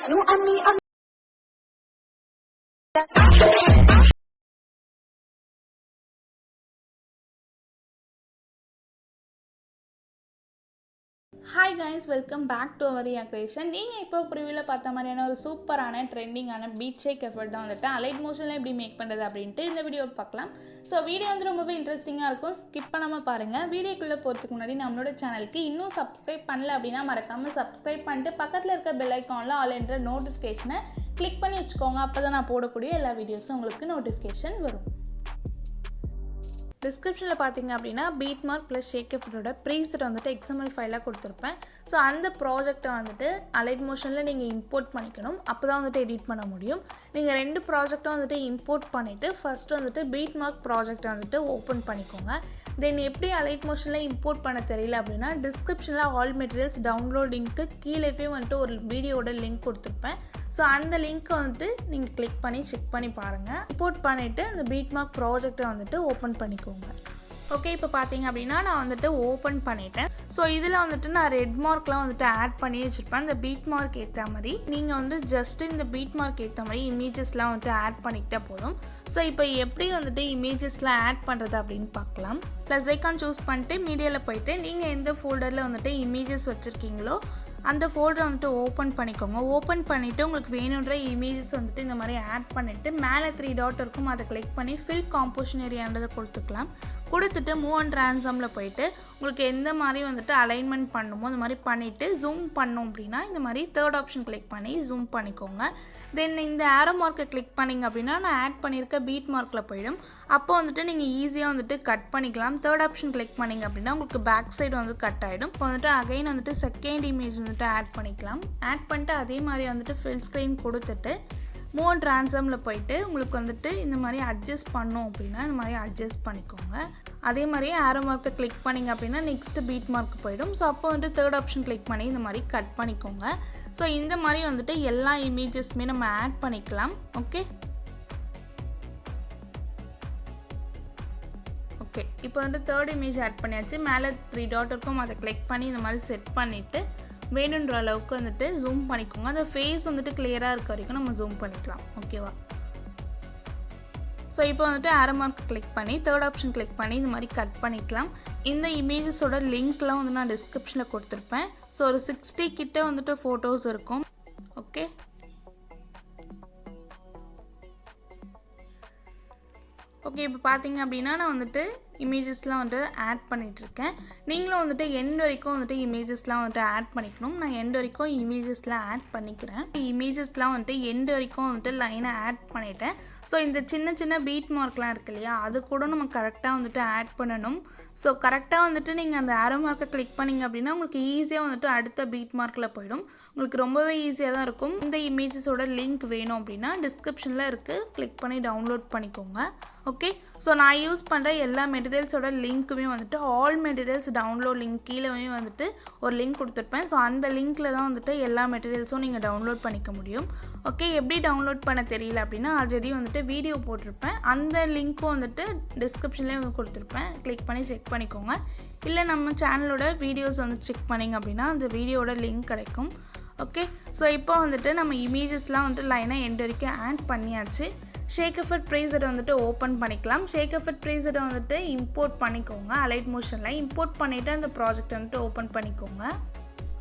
Hi guys, welcome back to our RIYA creation. நீங்கள் இப்போ ப்ரிவியூவில் பார்த்த மாதிரியான ஒரு சூப்பரான ட்ரெண்டிங்கான பீட் ஷேக் எஃபர்ட் தான் வந்துட்டு அலைட் மோஷனில் எப்படி மேக் பண்ணுறது அப்படின்ட்டு இந்த வீடியோ பார்க்கலாம். ஸோ வீடியோ வந்து ரொம்பவே இன்ட்ரெஸ்டிங்காக இருக்கும், ஸ்கிப் பண்ணாமல் பாருங்கள். வீடியோக்குள்ளே போகிறதுக்கு முன்னாடி நம்மளோட சேனலுக்கு இன்னும் சப்ஸ்கிரைப் பண்ணல அப்படின்னா மறக்காமல் சப்ஸ்கிரைப் பண்ணிட்டு பக்கத்தில் இருக்க பெல் ஐக்கானில் ஆல் என்ற நோட்டிஃபிகேஷனை கிளிக் பண்ணி வச்சுக்கோங்க. அப்போ தான் நான் போடக்கூடிய எல்லா வீடியோஸும் உங்களுக்கு நோட்டிஃபிகேஷன் வரும். டிஸ்கிரிப்ஷனில் பார்த்தீங்க அப்படின்னா பீட் மார்க் ப்ளஸ் ஷேக் எஃபர்ட்டோட ப்ரீசெட் வந்துட்டு எக்ஸ்எம்எல் ஃபைலாக கொடுத்துருப்பேன். ஸோ அந்த ப்ராஜெக்டை வந்துட்டு அலைட் மோஷனில் நீங்கள் இம்போர்ட் பண்ணிக்கணும், அப்போ தான் வந்துட்டு எடிட் பண்ண முடியும். நீங்கள் 2 ப்ராஜெக்டும் வந்துட்டு இம்போர்ட் பண்ணிவிட்டு ஃபஸ்ட்டு வந்துட்டு பீட் மார்க் ப்ராஜெக்டை வந்துட்டு ஓப்பன் பண்ணிக்கோங்க. தென் எப்படி அலைட் மோஷனில் இம்போர்ட் பண்ண தெரியல அப்படின்னா டிஸ்கிரிப்ஷனில் ஆல் மெட்டீரியல்ஸ் டவுன்லோட் லிங்க்கு கீழே வந்துட்டு ஒரு வீடியோட லிங்க் கொடுத்துருப்பேன். ஸோ அந்த லிங்க்கை வந்துட்டு நீங்கள் கிளிக் பண்ணி செக் பண்ணி பாருங்கள். இம்போர்ட் பண்ணிவிட்டு அந்த பீட் மார்க் ப்ராஜெக்டை வந்துட்டு ஓப்பன் பண்ணிக்கோங்க. ஓகே, இப்போ பார்த்தீங்க அப்படின்னா நான் வந்துட்டு ஓப்பன் பண்ணிட்டேன். ஸோ இதில் வந்துட்டு நான் ரெட் மார்க்லாம் வந்துட்டு ஆட் பண்ணி வச்சுருப்பேன். இந்த பீட் மார்க் ஏற்ற மாதிரி நீங்கள் வந்து ஜஸ்ட்டு இந்த பீட் மார்க் ஏற்ற மாதிரி இமேஜஸ்லாம் வந்துட்டு ஆட் பண்ணிக்கிட்டே போதும். ஸோ இப்போ எப்படி வந்துட்டு இமேஜஸ்லாம் ஆட் பண்ணுறது அப்படின்னு பார்க்கலாம். ப்ளஸ் ஐக்கான் சூஸ் பண்ணிட்டு மீடியாவில் போயிட்டு நீங்கள் எந்த ஃபோல்டரில் வந்துட்டு இமேஜஸ் வச்சுருக்கீங்களோ அந்த ஃபோல்டரை வந்துட்டு ஓப்பன் பண்ணிக்கோங்க. ஓப்பன் பண்ணிவிட்டு உங்களுக்கு வேணுன்ற இமேஜஸ் வந்துட்டு இந்த மாதிரி ஆட் பண்ணிவிட்டு மேலே 3 டாட் இருக்கும், அதை கிளிக் பண்ணி ஃபில் காம்போசிஷன் ஏரியான்றதை கொடுத்துக்கலாம். கொடுத்துட்டு மூவ் அண்ட் ட்ரான்ஸ்ஃபார்மில் போயிட்டு உங்களுக்கு எந்த மாதிரி வந்துட்டு அலைன்மெண்ட் பண்ணணுமோ அந்த மாதிரி பண்ணிவிட்டு ஜூம் பண்ணோம் அப்படின்னா இந்த மாதிரி 3rd ஆப்ஷன் கிளிக் பண்ணி ஜூம் பண்ணிக்கோங்க. தென் இந்த ஆரோ மார்க்கை கிளிக் பண்ணிங்க அப்படின்னா நான் ஆட் பண்ணியிருக்க பீட் மார்க்கில் போயிடும். அப்போ வந்துட்டு நீங்கள் ஈஸியாக வந்துட்டு கட் பண்ணிக்கலாம். 3rd ஆப்ஷன் கிளிக் பண்ணிங்க அப்படின்னா உங்களுக்கு பேக் சைடு வந்து கட் ஆகிடும். இப்போ வந்துட்டு அகைன் வந்துட்டு செகண்ட் இமேஜ் வந்துட்டு ஆட் பண்ணிக்கலாம். ஆட் பண்ணிட்டு அதே மாதிரி வந்துட்டு ஃபில் ஸ்க்ரீன் கொடுத்துட்டு மூவ் அண்ட் ட்ரான்ஸ்ஃபார்மில் போயிட்டு உங்களுக்கு வந்துட்டு இந்த மாதிரி அட்ஜஸ்ட் பண்ணோம் அப்படின்னா இந்த மாதிரி அட்ஜஸ்ட் பண்ணிக்கோங்க. அதே மாதிரி ஆரோ மார்க்கை கிளிக் பண்ணிங்க அப்படின்னா நெக்ஸ்ட் பீட் மார்க் போயிடும். ஸோ அப்போ வந்துட்டு 3rd ஆப்ஷன் கிளிக் பண்ணி இந்த மாதிரி கட் பண்ணிக்கோங்க. ஸோ இந்த மாதிரி வந்துட்டு எல்லா இமேஜஸ்மே நம்ம ஆட் பண்ணிக்கலாம். ஓகே, இப்போ வந்துட்டு 3rd இமேஜ் ஆட் பண்ணியாச்சு. மேலே 3 டாட் இருக்கும், அதை கிளிக் பண்ணி இந்த மாதிரி செட் பண்ணிவிட்டு வேணுன்ற அளவுக்கு வந்துட்டு ஜூம் பண்ணிக்கோங்க. அந்த ஃபேஸ் வந்துட்டு கிளியராக இருக்க வரைக்கும் நம்ம ஜூம் பண்ணிக்கலாம். ஓகேவா? ஸோ இப்போ வந்துட்டு ஆரோ மார்க் கிளிக் பண்ணி 3rd ஆப்ஷன் கிளிக் பண்ணி இந்த மாதிரி கட் பண்ணிக்கலாம். இந்த இமேஜஸோட லிங்க்லாம் வந்து நான் டிஸ்கிரிப்ஷனில் கொடுத்துருப்பேன். ஸோ ஒரு 60 கிட்ட வந்துட்டு ஃபோட்டோஸ் இருக்கும். ஓகே, இப்போ பார்த்தீங்க அப்படின்னா நான் வந்துட்டு இமேஜஸ்லாம் வந்துட்டு ஆட் பண்ணிகிட்ருக்கேன். நீங்களும் வந்துட்டு எண்ட் வரைக்கும் வந்துட்டு இமேஜஸ்லாம் வந்துட்டு ஆட் பண்ணிக்கணும். நான் எண்ட் வரைக்கும் இமேஜஸ்லாம் ஆட் பண்ணிக்கிறேன். இமேஜஸ்லாம் வந்துட்டு எண்ட் வரைக்கும் வந்துட்டு லைனை ஆட் பண்ணிட்டேன். ஸோ இந்த சின்ன சின்ன பீட் மார்க்லாம் இருக்கு இல்லையா, அது கூட நம்ம கரெக்டாக வந்துட்டு ஆட் பண்ணணும். ஸோ கரெக்டாக வந்துட்டு நீங்கள் அந்த ஆரோ மார்க்கை கிளிக் பண்ணிங்க அப்படின்னா உங்களுக்கு ஈஸியாக வந்துட்டு அடுத்த பீட் மார்க்கில் போயிடும். உங்களுக்கு ரொம்பவே ஈஸியாக தான் இருக்கும். இந்த இமேஜஸோட லிங்க் வேணும் அப்படின்னா டிஸ்கிரிப்ஷனில் இருக்குது, கிளிக் பண்ணி டவுன்லோட் பண்ணிக்கோங்க. ஓகே, ஸோ நான் யூஸ் பண்ணுற எல்லா மெட்டீரியல்ஸோட லிங்க்குமே வந்துட்டு ஆல் மெட்டீரியல்ஸ் டவுன்லோட் லிங்க் கீழே வந்துட்டு ஒரு லிங்க் கொடுத்துருப்பேன். ஸோ அந்த லிங்க்கில் தான் வந்துட்டு எல்லா மெட்டீரியல்ஸும் நீங்கள் டவுன்லோட் பண்ணிக்க முடியும். ஓகே, எப்படி டவுன்லோட் பண்ண தெரியல அப்படின்னா ஆல்ரெடி வந்துட்டு வீடியோ போட்டிருப்பேன், அந்த லிங்க்கும் வந்துட்டு டிஸ்கிரிப்ஷன்லேயே கொடுத்துருப்பேன், கிளிக் பண்ணி செக் பண்ணிக்கோங்க. இல்லை நம்ம சேனலோட வீடியோஸ் வந்து செக் பண்ணிங்க அப்படின்னா அந்த வீடியோட லிங்க் கிடைக்கும். ஓகே, ஸோ இப்போ வந்துட்டு நம்ம இமேஜஸ்லாம் வந்துட்டு லைனாக எண்ட் வரைக்கும் ஆட் பண்ணியாச்சு. ஷேக் எஃபர்ட் ப்ரீசெட்டை வந்துட்டு ஓப்பன் பண்ணிக்கலாம். ஷேக் எஃபர்ட் ப்ரீசெட்டை வந்துட்டு இம்போர்ட் பண்ணிக்கோங்க. அலைட் மோஷனில் இம்போர்ட் பண்ணிவிட்டு அந்த ப்ராஜெக்ட் வந்துட்டு ஓப்பன் பண்ணிக்கோங்க.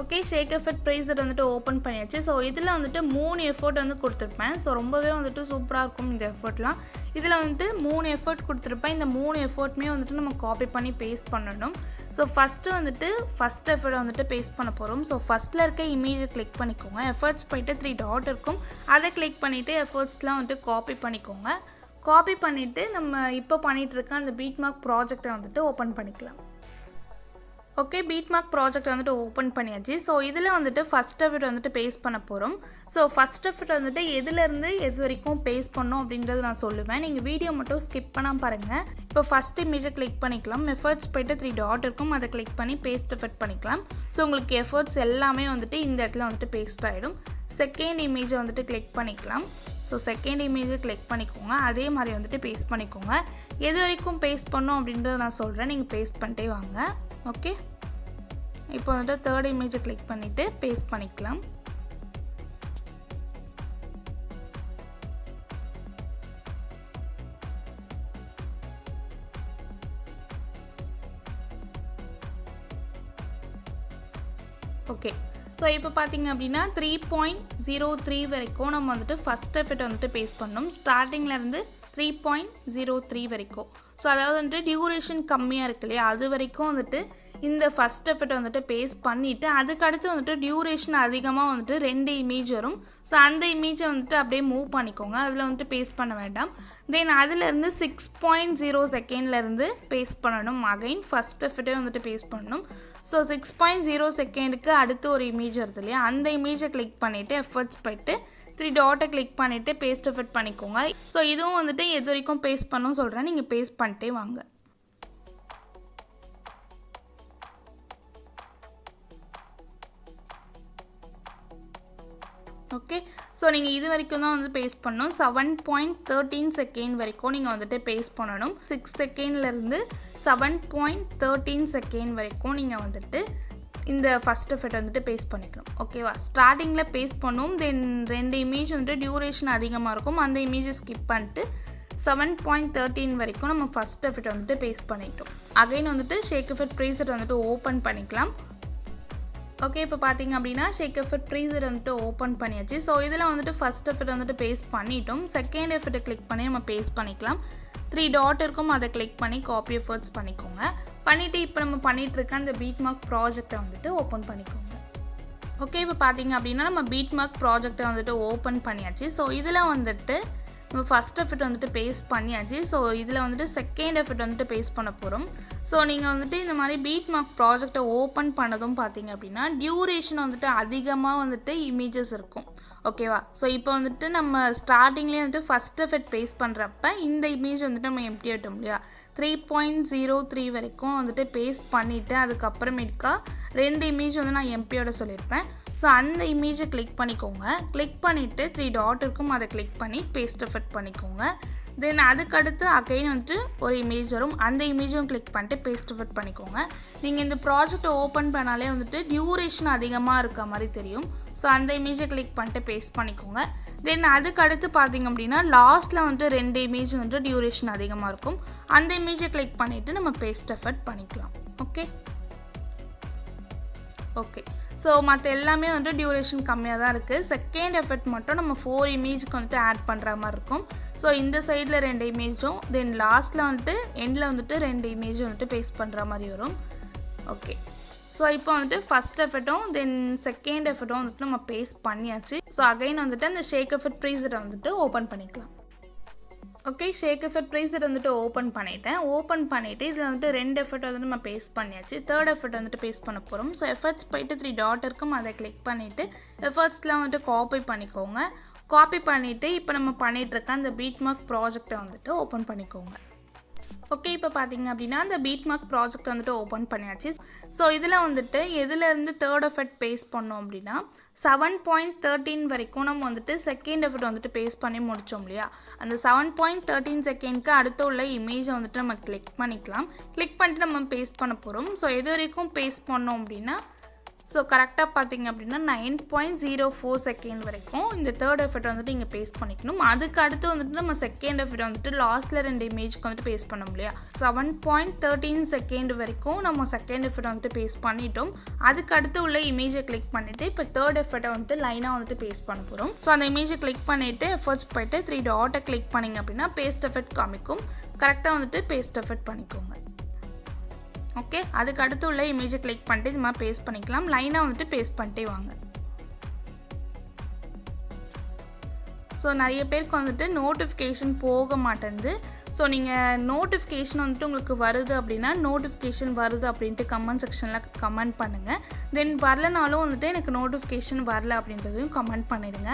ஓகே, ஷேக் எஃபர்ட் ப்ரீசெட் வந்துட்டு ஓப்பன் பண்ணியாச்சு. ஸோ இதில் வந்துட்டு 3 எஃபர்ட் வந்து கொடுத்துருப்பேன். ஸோ ரொம்பவே வந்துட்டு சூப்பராக இருக்கும் இந்த எஃபர்ட்லாம். இதில் வந்துட்டு 3 எஃபர்ட் கொடுத்துருப்பேன். இந்த 3 எஃபர்ட்டுமே வந்துட்டு நம்ம காப்பி பண்ணி பேஸ்ட் பண்ணணும். ஸோ ஃபஸ்ட்டு வந்துட்டு ஃபஸ்ட் எஃபர்ட் வந்துட்டு பேஸ்ட் பண்ண போகிறோம். ஸோ ஃபஸ்ட்டில் இருக்க இமேஜை கிளிக் பண்ணிக்கோங்க. எஃபர்ட்ஸ் போய்ட்டு 3 டாட் இருக்கும், அதை கிளிக் பண்ணிவிட்டு எஃபர்ட்ஸ்லாம் வந்துட்டு காப்பி பண்ணிக்கோங்க. காப்பி பண்ணிவிட்டு நம்ம இப்போ பண்ணிகிட்ருக்க அந்த பீட் மார்க் ப்ராஜெக்டை வந்துட்டு ஓப்பன் பண்ணிக்கலாம். ஓகே, பீட் மார்க் ப்ராஜெக்ட் வந்துட்டு ஓப்பன் பண்ணியாச்சு. ஸோ இதில் வந்துட்டு ஃபஸ்ட் எஃபர்ட் வந்துட்டு பேஸ்ட் பண்ண போகிறோம். ஸோ ஃபஸ்ட் எஃபர்ட் வந்துட்டு எதுலேருந்து எது வரைக்கும் பேஸ்ட் பண்ணோம் அப்படின்றது நான் சொல்லுவேன். நீங்கள் வீடியோ மட்டும் ஸ்கிப் பண்ணால் பாருங்கள். இப்போ ஃபஸ்ட் இமேஜை கிளிக் பண்ணிக்கலாம். எஃபர்ட்ஸ் போய்ட்டு 3 டாட் இருக்கும், அதை கிளிக் பண்ணி பேஸ்ட் எஃபர்ட் பண்ணிக்கலாம். ஸோ உங்களுக்கு எஃபர்ட்ஸ் எல்லாமே வந்துட்டு இந்த இடத்துல வந்துட்டு பேஸ்ட் ஆகிடும். செகண்ட் இமேஜை வந்துட்டு கிளிக் பண்ணிக்கலாம். ஸோ செகண்ட் இமேஜை கிளிக் பண்ணிக்கோங்க. அதே மாதிரி வந்துட்டு பேஸ்ட் பண்ணிக்கோங்க. எது வரைக்கும் பேஸ்ட் பண்ணோம் அப்படின்றத நான் சொல்கிறேன், நீங்கள் பேஸ்ட் பண்ணிட்டே வாங்க. ஓகே, இப்போ வந்துட்டு 3rd இமேஜை கிளிக் பண்ணிவிட்டு பேஸ்ட் பண்ணிக்கலாம். ஓகே, ஸோ இப்போ பார்த்தீங்க அப்படின்னா 3.03 வரைக்கும் நம்ம வந்துட்டு ஃபஸ்ட் எஃபெக்ட் வந்துட்டு பேஸ்ட் பண்ணணும். ஸ்டார்டிங்லேருந்து 3.03 வரைக்கும். ஸோ அதாவது வந்துட்டு டியூரேஷன் கம்மியாக இருக்கு இல்லையா, அது வரைக்கும் வந்துட்டு இந்த ஃபஸ்ட் எஃபெக்ட் வந்துட்டு பேஸ்ட் பண்ணிவிட்டு அதுக்கடுத்து வந்துட்டு டியூரேஷன் அதிகமாக வந்துட்டு 2 இமேஜ் வரும். ஸோ அந்த இமேஜை வந்துட்டு அப்படியே மூவ் பண்ணிக்கோங்க, அதில் வந்துட்டு பேஸ்ட் பண்ண வேண்டாம். தென் அதிலேருந்து 6.0 செகண்ட்லேருந்து பேஸ்ட் பண்ணணும். அகைன் ஃபஸ்ட் எஃபெக்டே வந்துட்டு பேஸ்ட் பண்ணணும். ஸோ 6.0 செகண்டுக்கு அடுத்து ஒரு இமேஜ் வருது இல்லையா, அந்த இமேஜை கிளிக் பண்ணிவிட்டு எஃபர்ட்ஸ் போய்ட்டு 3 டாட்டை கிளிக் பண்ணிவிட்டு பேஸ்ட் எஃபெக்ட் பண்ணிக்கோங்க. ஸோ இதுவும் வந்துட்டு எது வரைக்கும் பேஸ்ட் பண்ணணும்னு சொல்கிறேன், நீங்கள் பேஸ்ட் பண்ணிட்டே வாங்க. ஓகே, ஸோ நீங்கள் இது வரைக்கும் தான் வந்து பேஸ்ட் பண்ணணும். 7.13 செகண்ட் வரைக்கும் நீங்கள் வந்துட்டு பேஸ்ட் பண்ணணும். 6 செகண்ட்லேருந்து 7.13 செகண்ட் வரைக்கும் நீங்கள் வந்துட்டு இந்த ஃபஸ்ட் எஃபெக்ட் வந்துட்டு பேஸ்ட் பண்ணிக்கணும். ஓகேவா, ஸ்டார்டிங்கில் பேஸ்ட் பண்ணும். தென் 2 இமேஜ் வந்துட்டு டியூரேஷன் அதிகமாக இருக்கும், அந்த இமேஜை ஸ்கிப் பண்ணிட்டு 7.13 வரைக்கும் நம்ம ஃபஸ்ட் எஃபெக்ட் வந்துட்டு பேஸ்ட் பண்ணிட்டோம். அகைன் வந்துட்டு ஷேக் எஃபெக்ட் ப்ரீசெட் வந்துட்டு ஓப்பன் பண்ணிக்கலாம். ஓகே, இப்போ பார்த்தீங்க அப்படின்னா ஷேக் எஃபெக்ட் ப்ரீசெட் வந்துட்டு ஓப்பன் பண்ணியாச்சு. ஸோ இதில் வந்துட்டு ஃபஸ்ட் எஃபெக்ட் வந்துட்டு பேஸ்ட் பண்ணிட்டோம். செகண்ட் எஃபெக்ட்டை கிளிக் பண்ணி நம்ம பேஸ்ட் பண்ணிக்கலாம். 3 டாட் இருக்கும், அதை கிளிக் பண்ணி காப்பி எஃபர்ட்ஸ் பண்ணிக்கோங்க. பண்ணிவிட்டு இப்போ நம்ம பண்ணிகிட்டு இருக்க அந்த பீட் மார்க் ப்ராஜெக்டை வந்துட்டு ஓப்பன் பண்ணிக்கோங்க. ஓகே, இப்போ பார்த்தீங்க அப்படின்னா நம்ம பீட் மார்க் ப்ராஜெக்டை வந்துட்டு ஓப்பன் பண்ணியாச்சு. ஸோ இதில் வந்துட்டு நம்ம ஃபஸ்ட் எஃபெக்ட் வந்துட்டு பேஸ்ட் பண்ணியாச்சு. ஸோ இதில் வந்துட்டு செகண்ட் எஃபெக்ட் வந்துட்டு பேஸ்ட் பண்ண போகிறோம். ஸோ நீங்கள் வந்துட்டு இந்த மாதிரி பீட் மார்க் ப்ராஜெக்டை ஓப்பன் பண்ணதும் பார்த்தீங்க அப்படின்னா டியூரேஷன் வந்துட்டு அதிகமாக வந்துட்டு இமேஜஸ் இருக்கும். ஓகேவா, ஸோ இப்போ வந்துட்டு நம்ம ஸ்டார்டிங்லேயே வந்துட்டு ஃபஸ்ட் எஃபெக்ட் பேஸ்ட் பண்ணுறப்ப இந்த இமேஜ் வந்துட்டு நம்ம எம்டி ஆகிட்டோம் இல்லையா, 3.03 வரைக்கும் வந்துட்டு பேஸ்ட் பண்ணிவிட்டு அதுக்கப்புறமேட்டுக்கா 2 இமேஜ் வந்து நான் எம்பியோட சொல்லியிருப்பேன். ஸோ அந்த இமேஜை கிளிக் பண்ணிக்கோங்க. கிளிக் பண்ணிவிட்டு 3 டாட் இருக்கும், அதை கிளிக் பண்ணி பேஸ்ட் எஃபெக்ட் பண்ணிக்கோங்க. தென் அதுக்கடுத்து அகைன் வந்துட்டு ஒரு இமேஜ் வரும், அந்த இமேஜும் கிளிக் பண்ணிட்டு பேஸ்ட் எஃபெக்ட் பண்ணிக்கோங்க. நீங்கள் இந்த ப்ராஜெக்டை ஓப்பன் பண்ணாலே வந்துட்டு டியூரேஷன் அதிகமாக இருக்க மாதிரி தெரியும். ஸோ அந்த இமேஜை கிளிக் பண்ணிட்டு பேஸ்ட் பண்ணிக்கோங்க. தென் அதுக்கடுத்து பார்த்தீங்க அப்படின்னா லாஸ்ட்டில் வந்துட்டு 2 இமேஜ் வந்துட்டு டியூரேஷன் அதிகமாக இருக்கும், அந்த இமேஜை கிளிக் பண்ணிவிட்டு நம்ம பேஸ்ட் எஃபெக்ட் பண்ணிக்கலாம். ஓகே, ஸோ மற்ற எல்லாமே வந்துட்டு டியூரேஷன் கம்மியாக தான் இருக்குது. செகண்ட் எஃபெக்ட் மட்டும் நம்ம 4 இமேஜ்க்கு வந்துட்டு ஆட் பண்ணுற மாதிரி இருக்கும். ஸோ இந்த சைடில் 2 இமேஜும் தென் லாஸ்ட்டில் வந்துட்டு எண்டில் வந்துட்டு 2 இமேஜும் வந்துட்டு பேஸ்ட் பண்ணுற மாதிரி வரும். ஓகே, ஸோ இப்போ வந்துட்டு ஃபஸ்ட் எஃபெக்ட்டும் தென் செகண்ட் எஃபெக்ட்டும் வந்துட்டு நம்ம பேஸ்ட் பண்ணியாச்சு. ஸோ அகைன் வந்துட்டு அந்த ஷேக் எஃபெக்ட் ப்ரீசெட்டை வந்துட்டு ஓப்பன் பண்ணிக்கலாம். ஓகே, ஷேக் எஃபெக்ட் ப்ரீசெட் வந்துட்டு ஓப்பன் பண்ணிவிட்டேன். ஓப்பன் பண்ணிவிட்டு இதில் வந்துட்டு 2 எஃபெக்ட் வந்துட்டு நம்ம பேஸ்ட் பண்ணியாச்சு. தேர்ட் எஃபெக்ட் வந்துட்டு பேஸ்ட் பண்ண போகிறோம். ஸோ எஃபெக்ட்ஸ் போய்ட்டு 3 டாட் இருக்கும், அதை கிளிக் பண்ணிவிட்டு எஃபெக்ட்ஸ்லாம் வந்துட்டு காப்பி பண்ணிக்கோங்க. காப்பி பண்ணிவிட்டு இப்போ நம்ம பண்ணிகிட்ருக்க அந்த பீட் மார்க் ப்ராஜெக்டை வந்துட்டு ஓப்பன் பண்ணிக்கோங்க. ஓகே, இப்போ பார்த்தீங்க அப்படின்னா அந்த பீட் மார்க் ப்ராஜெக்ட் வந்துட்டு ஓப்பன் பண்ணியாச்சு. ஸோ இதில் வந்துட்டு எதுலேருந்து தேர்ட் எஃபெக்ட் பேஸ்ட் பண்ணோம் அப்படின்னா 7.13 வரைக்கும் நம்ம வந்துட்டு செகண்ட் எஃபெக்ட் வந்துட்டு பேஸ்ட் பண்ணி முடித்தோம் இல்லையா, அந்த 7.13 செகண்ட்க்கு அடுத்து உள்ள இமேஜை வந்துட்டு நம்ம கிளிக் பண்ணிக்கலாம். கிளிக் பண்ணிட்டு நம்ம பேஸ்ட் பண்ண போகிறோம். ஸோ எது வரைக்கும் பேஸ்ட் பண்ணோம் அப்படின்னா ஸோ கரெக்டாக பார்த்தீங்க அப்படின்னா 9.04 செகண்ட் வரைக்கும் இந்த தேர்ட் எஃபெக்ட் வந்துட்டு இங்கே பேஸ்ட் பண்ணிக்கணும். அதுக்கு அடுத்து வந்துட்டு நம்ம செகண்ட் எஃபெக்ட் வந்துட்டு லாஸ்ட்டில் 2 இமேஜ்க்கு வந்துட்டு பேஸ்ட் பண்ணோம் இல்லையா, 7.13 செகண்ட் வரைக்கும் நம்ம செகண்ட் எஃபெக்ட் வந்துட்டு பேஸ்ட் பண்ணிட்டோம். அதுக்கு அடுத்து உள்ள இமேஜை கிளிக் பண்ணிவிட்டு இப்போ தேர்ட் எஃபெக்ட்டை வந்துட்டு லைனாக வந்துட்டு பேஸ்ட் பண்ண போகிறோம். ஸோ அந்த இமேஜை கிளிக் பண்ணிவிட்டு எஃபர்ட்ஸ் போய்ட்டு 3 டாட்டை கிளிக் பண்ணிங்க அப்படின்னா பேஸ்ட் எஃபெக்ட் காமிக்கும். கரெக்டாக வந்துட்டு பேஸ்ட் எஃபெக்ட் பண்ணிக்கோங்க. ஓகே, அதுக்கு அடுத்து உள்ள இமேஜை கிளிக் பண்ணிட்டு இது மாதிரி பேஸ்ட் பண்ணிக்கலாம். லைனாக வந்துட்டு பேஸ்ட் பண்ணிட்டே வாங்க. ஸோ நிறைய பேருக்கு வந்துட்டு நோட்டிஃபிகேஷன் போக மாட்டேங்குது. ஸோ நீங்கள் நோட்டிஃபிகேஷன் வந்துட்டு உங்களுக்கு வருது அப்படின்னா நோட்டிஃபிகேஷன் வருது அப்படின்ட்டு கமெண்ட் செக்ஷனில் கமெண்ட் பண்ணுங்கள். தென் வரலனாலும் வந்துட்டு எனக்கு நோட்டிஃபிகேஷன் வரல அப்படின்றதையும் கமெண்ட் பண்ணிடுங்க.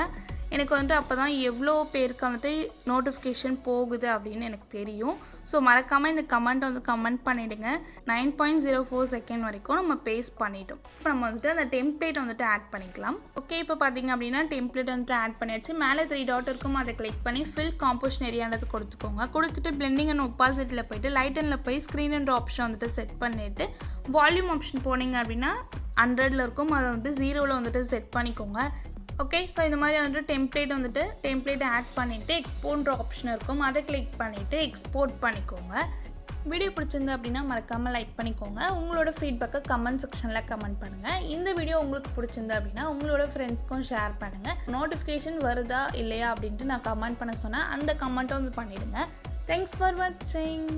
எனக்கு வந்துட்டு அப்போ தான் எவ்வளோ பேருக்கு வந்துட்டு நோட்டிஃபிகேஷன் போகுது அப்படின்னு எனக்கு தெரியும். ஸோ மறக்காமல் இந்த கமெண்ட் வந்து கமெண்ட் பண்ணிவிடுங்க. 9.04 செகண்ட் வரைக்கும் நம்ம பேஸ்ட் பண்ணிட்டோம். இப்போ நம்ம வந்துட்டு அந்த டெம்ப்ளேட் வந்துட்டு ஆட் பண்ணிக்கலாம். ஓகே, இப்போ பார்த்தீங்க அப்படின்னா டெம்ப்ளேட் வந்துட்டு ஆட் பண்ணியாச்சு. மேலே 3 டாட் இருக்கும், அதை கிளிக் பண்ணி ஃபில் காம்போசிஷன் ஏரியான்றது கொடுத்துக்கோங்க. கொடுத்துட்டு பிளெண்டிங் அண்ட் ஒப்பாசிட்டியில் போய்ட்டு லைட் அண்டில் போய் ஸ்க்ரீன் அண்ட் ஆப்ஷன் வந்துட்டு செட் பண்ணிவிட்டு வால்யூம் ஆப்ஷன் போனீங்க அப்படின்னா 100ல் இருக்கும், அதை வந்துட்டு 0ல் வந்துட்டு செட் பண்ணிக்கோங்க. ஓகே, ஸோ இந்த மாதிரி வந்துட்டு டெம்ப்ளேட்டை ஆட் பண்ணிவிட்டு எக்ஸ்போர்ட்ன்ற ஆப்ஷன் இருக்கும், அதை கிளிக் பண்ணிவிட்டு எக்ஸ்போர்ட் பண்ணிக்கோங்க. வீடியோ பிடிச்சிருந்து அப்படின்னா மறக்காமல் லைக் பண்ணிக்கோங்க. உங்களோட ஃபீட்பேக்கை கமெண்ட் செக்ஷனில் கமெண்ட் பண்ணுங்கள். இந்த வீடியோ உங்களுக்கு பிடிச்சிருந்து அப்படின்னா உங்களோட ஃப்ரெண்ட்ஸ்க்கும் ஷேர் பண்ணுங்கள். நோட்டிஃபிகேஷன் வருதா இல்லையா அப்படின்ட்டு நான் கமெண்ட் பண்ண சொன்னேன். அந்த கமெண்ட்டை வந்து பண்ணிவிடுங்க. தேங்க்ஸ் ஃபார் வாட்சிங்.